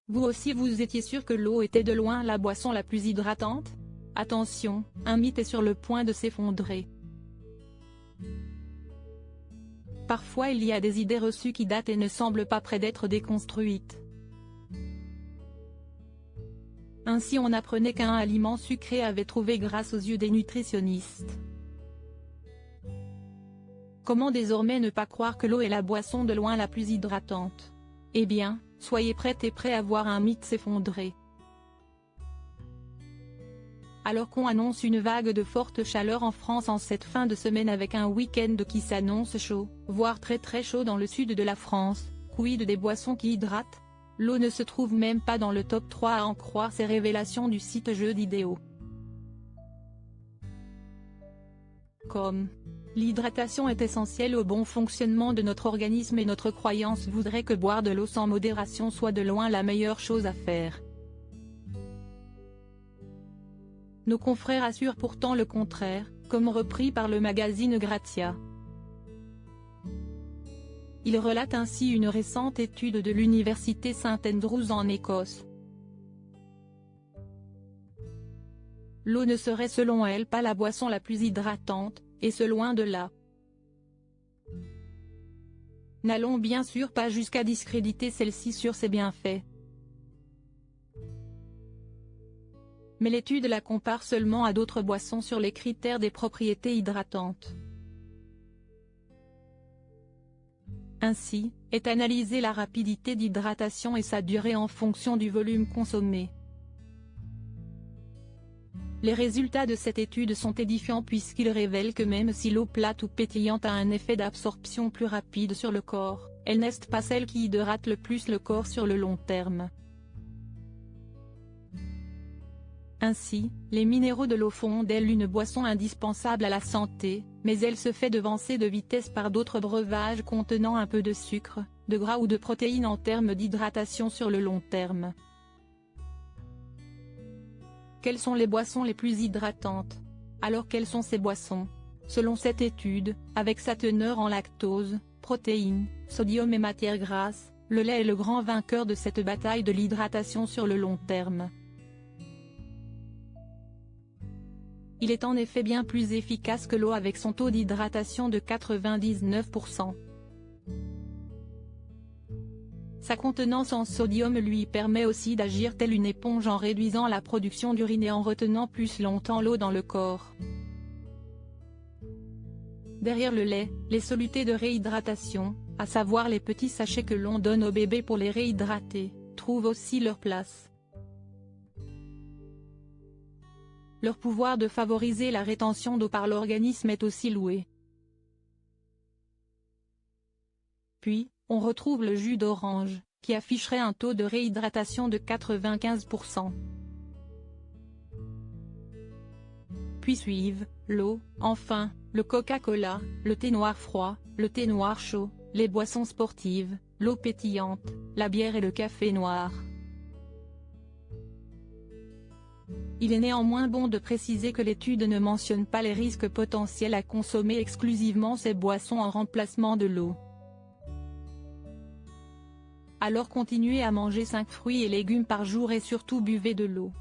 Vous aussi vous étiez sûr que l'eau était de loin la boisson la plus hydratante? Attention, un mythe est sur le point de s'effondrer. Parfois il y a des idées reçues qui datent et ne semblent pas près d'être déconstruites. Ainsi on apprenait qu'un aliment sucré avait trouvé grâce aux yeux des nutritionnistes. Comment désormais ne pas croire que l'eau est la boisson de loin la plus hydratante? Eh bien, soyez prêtes et prêts à voir un mythe s'effondrer. Alors qu'on annonce une vague de forte chaleur en France en cette fin de semaine avec un week-end qui s'annonce chaud, voire très chaud dans le sud de la France, quid des boissons qui hydratent? L'eau ne se trouve même pas dans le top 3 à en croire ces révélations du site Jeux.idéo. Comme l'hydratation est essentielle au bon fonctionnement de notre organisme et notre croyance voudrait que boire de l'eau sans modération soit de loin la meilleure chose à faire. Nos confrères assurent pourtant le contraire, comme repris par le magazine Grazia. Il relate ainsi une récente étude de l'université St Andrews en Écosse. L'eau ne serait selon elle pas la boisson la plus hydratante, et ce loin de là. N'allons bien sûr pas jusqu'à discréditer celle-ci sur ses bienfaits. Mais l'étude la compare seulement à d'autres boissons sur les critères des propriétés hydratantes. Ainsi, est analysée la rapidité d'hydratation et sa durée en fonction du volume consommé. Les résultats de cette étude sont édifiants puisqu'ils révèlent que même si l'eau plate ou pétillante a un effet d'absorption plus rapide sur le corps, elle n'est pas celle qui hydrate le plus le corps sur le long terme. Ainsi, les minéraux de l'eau font d'elle une boisson indispensable à la santé, mais elle se fait devancer de vitesse par d'autres breuvages contenant un peu de sucre, de gras ou de protéines en termes d'hydratation sur le long terme. Quelles sont les boissons les plus hydratantes? Alors quelles sont ces boissons? Selon cette étude, avec sa teneur en lactose, protéines, sodium et matières grasses, le lait est le grand vainqueur de cette bataille de l'hydratation sur le long terme. Il est en effet bien plus efficace que l'eau avec son taux d'hydratation de 99%. Sa contenance en sodium lui permet aussi d'agir telle une éponge en réduisant la production d'urine et en retenant plus longtemps l'eau dans le corps. Derrière le lait, les solutés de réhydratation, à savoir les petits sachets que l'on donne aux bébés pour les réhydrater, trouvent aussi leur place. Leur pouvoir de favoriser la rétention d'eau par l'organisme est aussi loué. Puis, on retrouve le jus d'orange, qui afficherait un taux de réhydratation de 95%. Puis suivent, l'eau, enfin, le Coca-Cola, le thé noir froid, le thé noir chaud, les boissons sportives, l'eau pétillante, la bière et le café noir. Il est néanmoins bon de préciser que l'étude ne mentionne pas les risques potentiels à consommer exclusivement ces boissons en remplacement de l'eau. Alors continuez à manger 5 fruits et légumes par jour et surtout buvez de l'eau.